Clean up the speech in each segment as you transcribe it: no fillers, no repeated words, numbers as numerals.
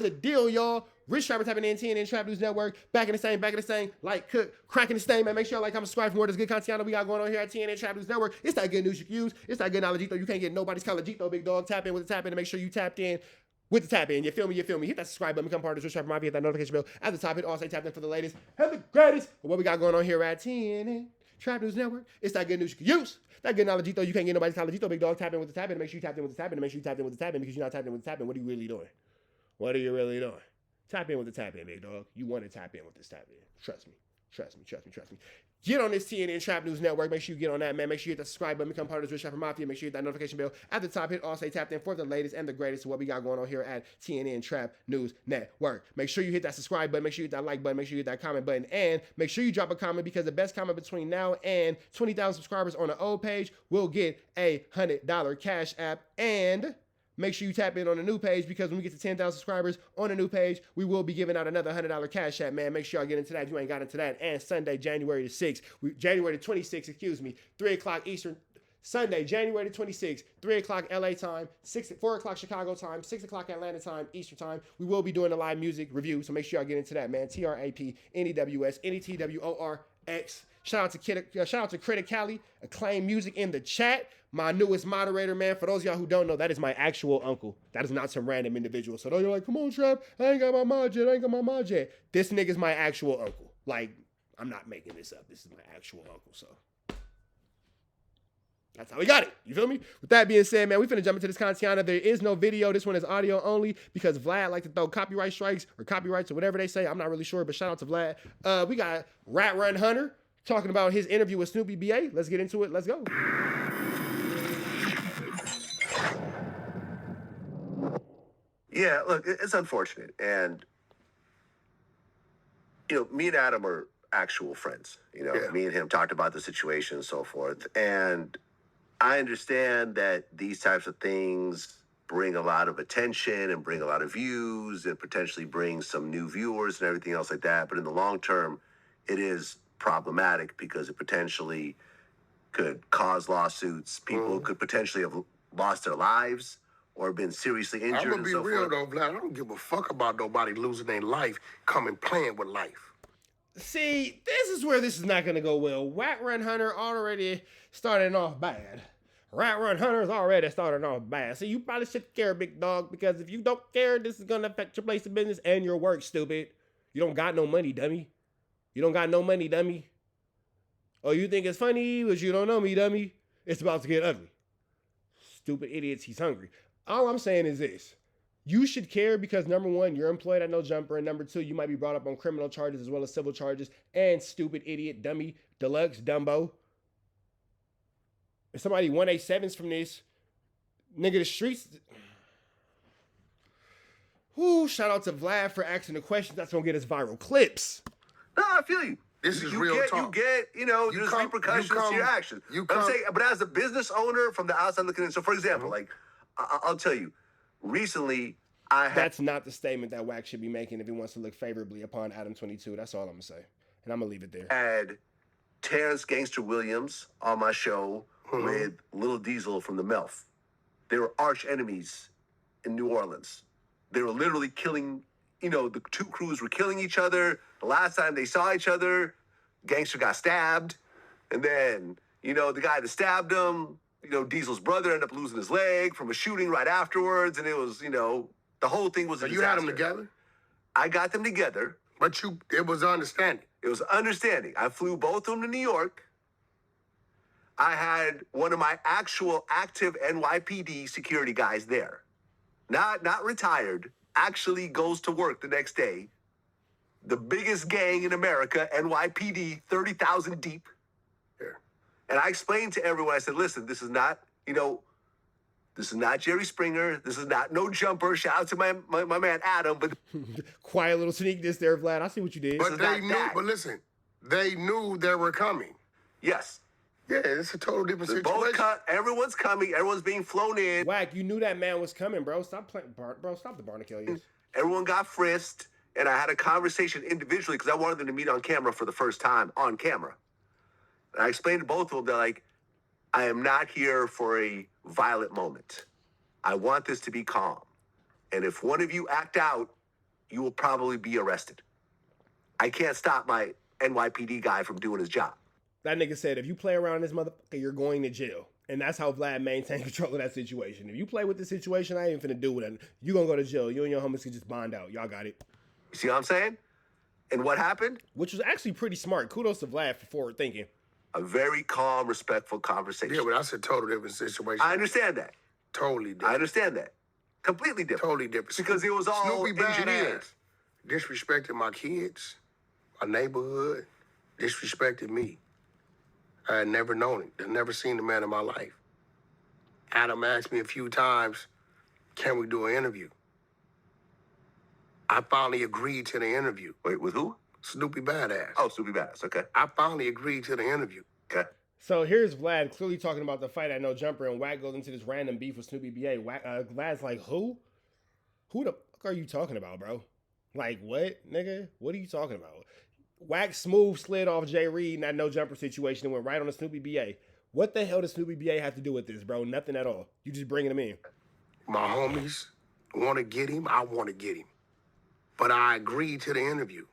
the deal, y'all. Rich Trapper tapping in TNN Trap News Network. Back in the same, like, cook, cracking the stain, man. Make sure y'all like, comment, subscribe for more of this good content we got going on here at TNN Trap News Network. It's that good news you can use. It's that good knowledge, though. You can't get nobody's college, big dog. Tap in with the tap in and make sure you tapped in with the tap in. You feel me? You feel me? Hit that subscribe button, become part of the Rich Trapper Mafia, hit that notification bell at the top. Hit also tap in for the latest and the greatest. What we got going on here at TNN Trap News Network. It's that good news you can use. That good knowledge, though. You can't get nobody's college, big dog. Tap in with the tap in. Make sure you tap in with the tap in. Make sure you tap in with the tap in because you're not tapping in with the tap in. What are you really doing? What are you really doing? Tap in with the tap in, big dog. You want to tap in with this tap in. Trust me. Trust me. Trust me. Trust me. Get on this TNN Trap News Network. Make sure you get on that, man. Make sure you hit the subscribe button, become part of the Rich Trapper Mafia. Make sure you hit that notification bell at the top. Hit all say tapped in for the latest and the greatest of what we got going on here at TNN Trap News Network. Make sure you hit that subscribe button. Make sure you hit that like button. Make sure you hit that comment button. And make sure you drop a comment because the best comment between now and 20,000 subscribers on the old page will get a $100 cash app. And make sure you tap in on the new page because when we get to 10,000 subscribers on the new page, we will be giving out another $100 cash app, man. Make sure y'all get into that if you ain't got into that. And Sunday, January the 6th, January the 26th, 3 o'clock Eastern. Sunday, January the 26th, 3 o'clock LA time, 4 o'clock Chicago time, 6 o'clock Atlanta time, Eastern time. We will be doing a live music review, so make sure y'all get into that, man. TRAPNEWS Shout out to Critic Cali, Acclaim Music in the chat. My newest moderator, man. For those of y'all who don't know, that is my actual uncle. That is not some random individual. So you're like, come on, Trap. I ain't got my mod yet. This nigga's my actual uncle. Like, I'm not making this up. This is my actual uncle. So that's how we got it. You feel me? With that being said, man, we finna jump into this content. There is no video. This one is audio only because Vlad like to throw copyright strikes or copyrights or whatever they say. I'm not really sure, but shout out to Vlad. We got Rat Run Hunter talking about his interview with Snoopy BA. Let's get into it. Let's go. Yeah, look, it's unfortunate. And, me and Adam are actual friends. Me and him talked about the situation and so forth. And I understand that these types of things bring a lot of attention and bring a lot of views and potentially bring some new viewers and everything else like that. But in the long term, it is problematic because it potentially could cause lawsuits. People could potentially have lost their lives or been seriously injured. I'm gonna be real though, Vlad. I don't give a fuck about nobody losing their life coming playing with life. See, this is where this is not gonna go well. Wack Run Hunter already starting off bad. Rat Run Hunter's already starting off bad. So you probably should care, big dog, because if you don't care, this is gonna affect your place of business and your work, stupid. You don't got no money, dummy. You don't got no money, dummy. Oh, you think it's funny, but you don't know me, dummy. It's about to get ugly. Stupid idiots, he's hungry. All I'm saying is this. You should care because, number one, you're employed at No Jumper, and number two, you might be brought up on criminal charges as well as civil charges, and stupid idiot, dummy, deluxe, Dumbo. If somebody 187s from this, nigga, the streets. Whoo, shout out to Vlad for asking the questions. That's gonna get us viral clips. No, I feel you. This is real talk. There's repercussions to your actions. But as a business owner from the outside looking in, so for example, I'll tell you, recently That's not the statement that Wack should be making if he wants to look favorably upon Adam 22. That's all I'm gonna say. And I'm gonna leave it there. Had Terrence Gangster Williams on my show with Lil Diesel from the Melf. They were arch enemies in New Orleans. They were literally killing, the two crews were killing each other. The last time they saw each other, Gangster got stabbed. And then, the guy that stabbed him, Diesel's brother ended up losing his leg from a shooting right afterwards. And it was, the whole thing was a disaster. You had them together? I got them together. But it was understanding. It was understanding. I flew both of them to New York. I had one of my actual active NYPD security guys there. Not retired, actually goes to work the next day. The biggest gang in America, NYPD, 30,000 deep. Yeah. And I explained to everyone, I said, listen, this is not, this is not Jerry Springer. This is not No Jumper. Shout out to my man Adam. But quiet little sneakness there, Vlad. I see what you did. But they knew, but listen, they knew they were coming. Yes. Yeah, it's a total different situation. Everyone's coming. Everyone's being flown in. Wack, you knew that man was coming, bro. Stop playing, bro. Stop the Barnacle. Everyone got frisked, and I had a conversation individually because I wanted them to meet on camera for the first time on camera. And I explained to both of them that, I am not here for a violent moment. I want this to be calm. And if one of you act out, you will probably be arrested. I can't stop my NYPD guy from doing his job. That nigga said, if you play around this motherfucker, you're going to jail. And that's how Vlad maintained control of that situation. If you play with the situation, I ain't finna do with it. You gonna go to jail. You and your homies can just bond out. Y'all got it. You see what I'm saying? And what happened? Which was actually pretty smart. Kudos to Vlad for forward thinking. A very calm, respectful conversation. Yeah, but that's a total different situation. I understand that. Totally different. I understand that. Completely different. Totally different. Because it was all Snoopy engineered. Disrespected my kids, my neighborhood, disrespected me. I had never known it. I'd never seen the man in my life. Adam asked me a few times, can we do an interview? I finally agreed to the interview. Wait, with who? Snoopy Badass. Oh, Snoopy Badass, okay. I finally agreed to the interview. Okay. So here's Vlad clearly talking about the fight at No Jumper, and Wack goes into this random beef with Snoopy BA. Vlad's like, who? Who the fuck are you talking about, bro? Like, what, nigga? What are you talking about? Wack smooth slid off Jay Reed in that No Jumper situation and went right on the Snoopy BA. What the hell does Snoopy BA have to do with this, bro? Nothing at all. You just bringing him in. My homies want to get him. I want to get him. But I agreed to the interview.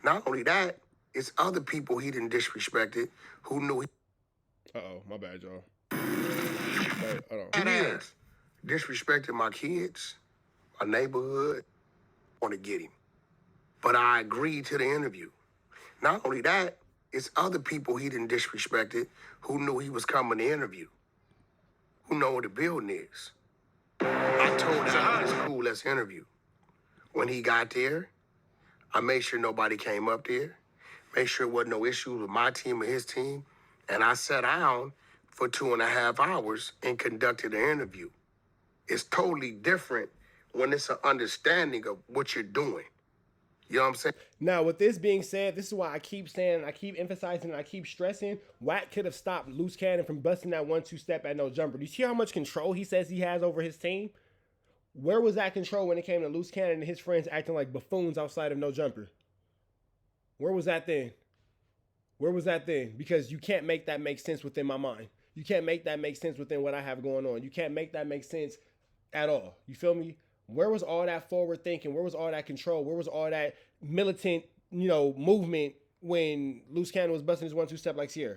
Not only that, it's other people he didn't disrespected who knew he... Uh-oh, my bad, y'all. Wait, hold on. It is. Disrespected my kids, my neighborhood. Want to get him. But I agreed to the interview. Not only that, it's other people he didn't disrespected who knew he was coming to interview, who know where the building is. I told him, it's cool, let's interview. When he got there, I made sure nobody came up there, made sure there wasn't no issues with my team or his team, and I sat down for 2.5 hours and conducted an interview. It's totally different when it's an understanding of what you're doing. You know what I'm saying? Now, with this being said, this is why I keep saying, I keep emphasizing, and I keep stressing, Wack could have stopped Loose Cannon from busting that 1-2 step at No Jumper. Do you see how much control he says he has over his team? Where was that control when it came to Loose Cannon and his friends acting like buffoons outside of No Jumper? Where was that then? Where was that then? Because you can't make that make sense within my mind. You can't make that make sense within what I have going on. You can't make that make sense at all. You feel me? Where was all that forward thinking? Where was all that control? Where was all that militant, movement when Loose Cannon was busting his 1-2 step like Sierra?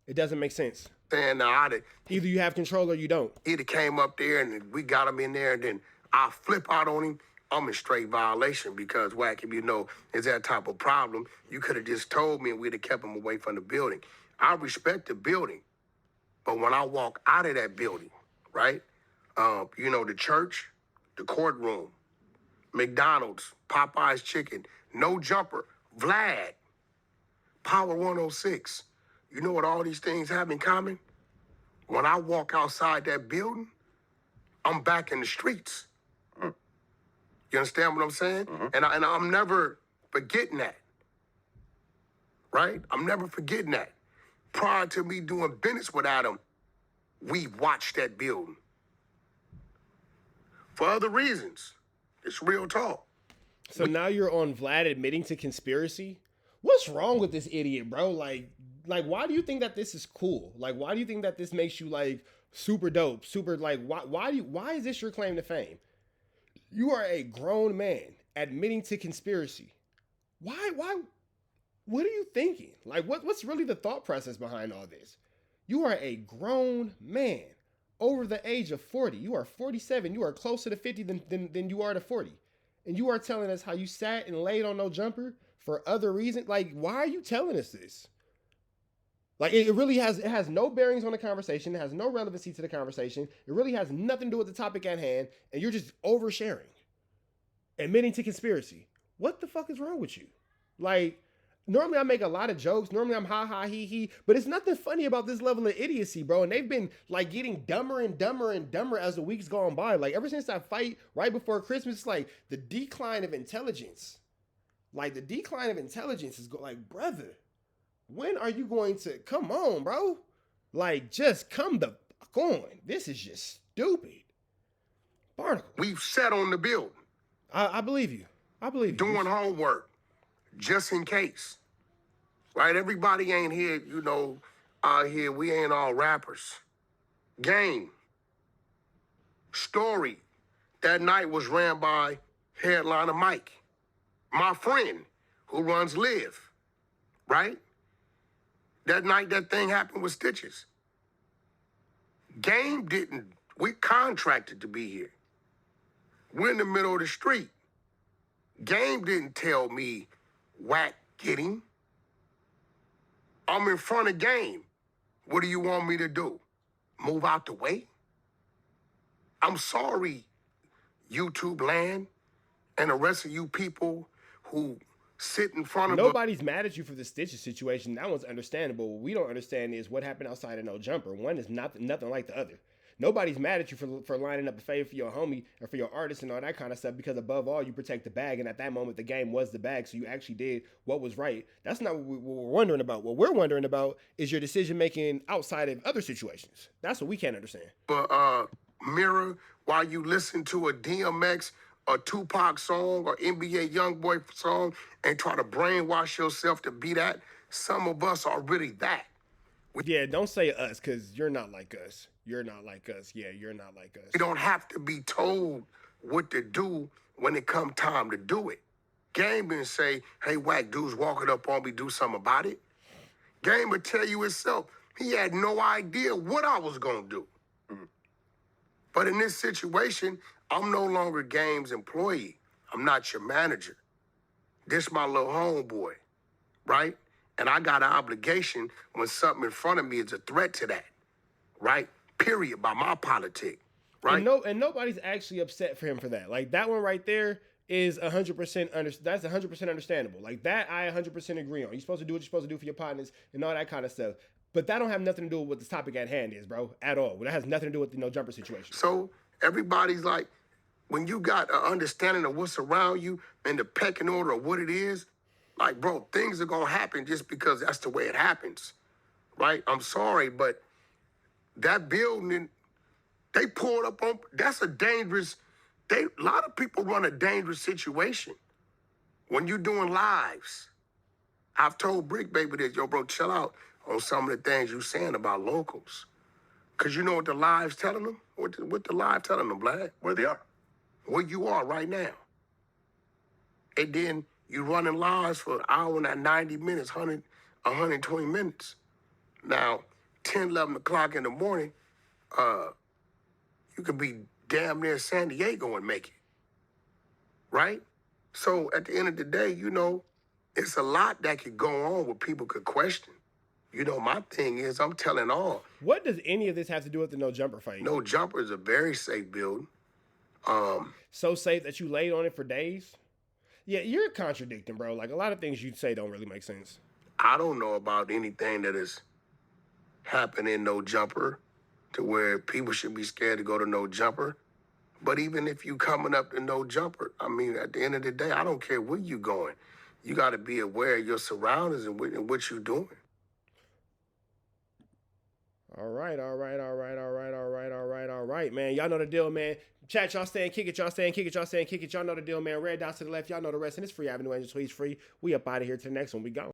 It doesn't make sense. And Either you have control or you don't. Either came up there and we got him in there, and then I flip out on him. I'm in straight violation because Wack, if you know, is that type of problem, you could have just told me and we'd have kept him away from the building. I respect the building, but when I walk out of that building, right? The church, the courtroom, McDonald's, Popeye's Chicken, No Jumper, Vlad, Power 106. You know what all these things have in common? When I walk outside that building, I'm back in the streets. You understand what I'm saying? Mm-hmm. And I'm never forgetting that, right? I'm never forgetting that. Prior to me doing business with Adam, we watched that building. For other reasons. It's real talk. So now you're on Vlad admitting to conspiracy? What's wrong with this idiot, bro? Like, why do you think that this is cool? Like, why do you think that this makes you, super dope? Why is this your claim to fame? You are a grown man admitting to conspiracy. Why? What are you thinking? What's really the thought process behind all this? You are a grown man over the age of 40. You are 47. You are closer to 50 than you are to 40. And you are telling us how you sat and laid on No Jumper for other reasons. Why are you telling us this? It has no bearings on the conversation. It has no relevancy to the conversation. It really has nothing to do with the topic at hand. And you're just oversharing. Admitting to conspiracy. What the fuck is wrong with you? Normally I make a lot of jokes. Normally I'm ha ha he he. But it's nothing funny about this level of idiocy, bro. And they've been getting dumber and dumber and dumber as the weeks gone by. Ever since that fight right before Christmas, it's the decline of intelligence. The decline of intelligence is brother, when are you going to come on, bro? Just come the fuck on. This is just stupid. Barnacle. We've sat on the building. I believe you. I believe you. Doing homework. Just in case, right? Everybody ain't here, out here. We ain't all rappers. Game. Story. That night was ran by headliner Mike, my friend who runs Live, right? That night that thing happened with Stitches. Game didn't, we contracted to be here. We're in the middle of the street. Game didn't tell me, Wack, get him. I'm in front of Game. What do you want me to do? Move out the way? I'm sorry, YouTube land, and the rest of you people who sit in front of Nobody's mad at you for the Stitches situation. That one's understandable. What we don't understand is what happened outside of No Jumper. One is nothing like the other. Nobody's mad at you for lining up a favor for your homie or for your artist and all that kind of stuff, because above all, you protect the bag. And at that moment, the game was the bag. So you actually did what was right. That's not what we're wondering about. What we're wondering about is your decision making outside of other situations. That's what we can't understand. But mirror while you listen to a DMX, a Tupac song, or NBA YoungBoy song, and try to brainwash yourself to be that. Some of us are really that. Yeah, don't say us, because you're not like us. You're not like us. Yeah, you're not like us. You don't have to be told what to do when it come time to do it. Game didn't say, hey, Wack, dude's walking up on me, do something about it. Game would tell you itself. He had no idea what I was going to do. Mm-hmm. But in this situation, I'm no longer Game's employee. I'm not your manager. This my little homeboy, right? And I got an obligation when something in front of me is a threat to that, right? Period, by my politic, right? And nobody's actually upset for him for that. Like, that one right there is 100% that's 100% understandable. Like, that I 100% agree on. You're supposed to do what you're supposed to do for your partners and all that kind of stuff. But that don't have nothing to do with what the topic at hand is, bro, at all. That has nothing to do with the No Jumper situation. So everybody's like, when you got an understanding of what's around you and the pecking order of what it is, like, bro, things are going to happen just because that's the way it happens, right? I'm sorry, but that building, they pulled up on, that's a dangerous, a lot of people run a dangerous situation when you're doing lives. I've told Brick Baby this, yo, bro, chill out on some of the things you're saying about locals. Because you know what the live's telling them? What the live telling them, Vlad? Where they are. Where you are right now. And then you running lives for an hour and 90 minutes, 120 minutes. Now, 10, 11 o'clock in the morning, you could be damn near San Diego and make it, right? So at the end of the day, you know, it's a lot that could go on where people could question. You know, my thing is, I'm telling all. What does any of this have to do with the No Jumper fight? No Jumper is a very safe building. So safe that you laid on it for days? Yeah, you're contradicting, bro. Like, a lot of things you say don't really make sense. I don't know about anything that has happened in No Jumper to where people should be scared to go to No Jumper. But even if you coming up to No Jumper, I mean, at the end of the day, I don't care where you going. You got to be aware of your surroundings and what you're doing. All right, man. Y'all know the deal, man. Chat, y'all staying, kick it, y'all staying, kick it, y'all staying, kick it. Y'all know the deal, man. Red dots to the left, y'all know the rest. And it's free Avenue Angel, so he's free. We up out of here to the next one. We go.